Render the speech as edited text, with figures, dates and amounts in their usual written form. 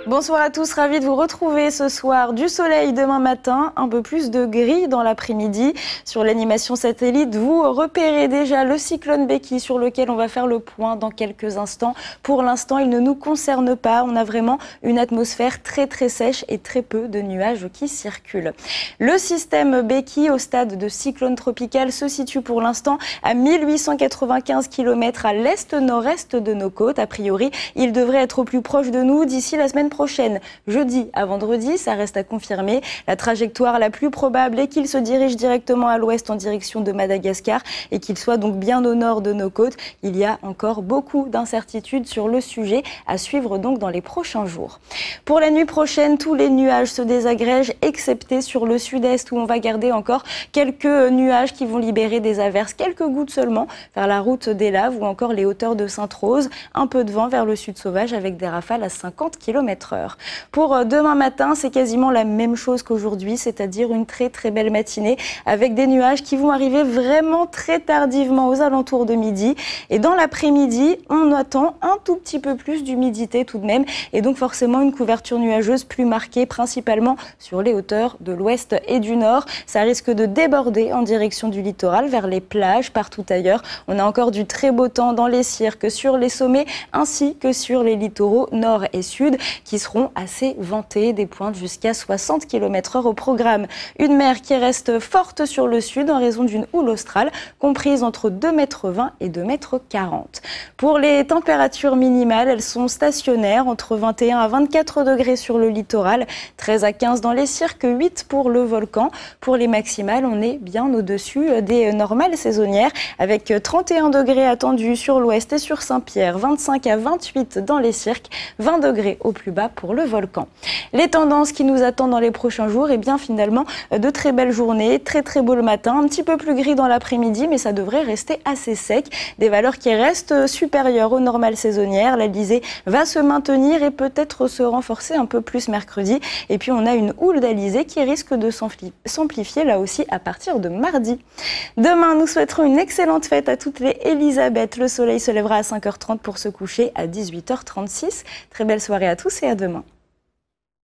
Bonsoir à tous, ravi de vous retrouver ce soir. Du soleil demain matin, un peu plus de gris dans l'après-midi. Sur l'animation satellite, vous repérez déjà le cyclone Becky sur lequel on va faire le point dans quelques instants. Pour l'instant, il ne nous concerne pas. On a vraiment une atmosphère très sèche et très peu de nuages qui circulent. Le système Becky au stade de cyclone tropical se situe pour l'instant à 1895 km à l'est-nord-est de nos côtes. A priori, il devrait être au plus proche de nous d'ici la semaine prochaine, jeudi à vendredi, ça reste à confirmer. La trajectoire la plus probable est qu'il se dirige directement à l'ouest en direction de Madagascar et qu'il soit donc bien au nord de nos côtes. Il y a encore beaucoup d'incertitudes sur le sujet à suivre donc dans les prochains jours. Pour la nuit prochaine, tous les nuages se désagrègent, excepté sur le sud-est où on va garder encore quelques nuages qui vont libérer des averses, quelques gouttes seulement vers la route des Laves ou encore les hauteurs de Sainte-Rose. Un peu de vent vers le sud sauvage avec des rafales à 50 km/h. Pour demain matin, c'est quasiment la même chose qu'aujourd'hui, c'est-à-dire une très belle matinée avec des nuages qui vont arriver vraiment très tardivement aux alentours de midi. Et dans l'après-midi, on attend un tout petit peu plus d'humidité tout de même et donc forcément une couverture nuageuse plus marquée, principalement sur les hauteurs de l'ouest et du nord. Ça risque de déborder en direction du littoral vers les plages, partout ailleurs. On a encore du très beau temps dans les cirques, sur les sommets ainsi que sur les littoraux nord et sud qui seront assez ventés, des pointes jusqu'à 60 km/h au programme. Une mer qui reste forte sur le sud en raison d'une houle australe comprise entre 2,20 m et 2,40 m. Pour les températures minimales, elles sont stationnaires entre 21 à 24 degrés sur le littoral, 13 à 15 dans les cirques, 8 pour le volcan. Pour les maximales, on est bien au-dessus des normales saisonnières avec 31 degrés attendus sur l'ouest et sur Saint-Pierre, 25 à 28 dans les cirques, 20 degrés au plus bas pour le volcan. Les tendances qui nous attendent dans les prochains jours, et bien finalement de très belles journées, très beau le matin, un petit peu plus gris dans l'après-midi, mais ça devrait rester assez sec. Des valeurs qui restent supérieures aux normales saisonnières. L'Alizé va se maintenir et peut-être se renforcer un peu plus mercredi. Et puis on a une houle d'Alizé qui risque de s'amplifier là aussi à partir de mardi. Demain, nous souhaiterons une excellente fête à toutes les Elisabeth. Le soleil se lèvera à 5h30 pour se coucher à 18h36. Très belle soirée à tous et à demain.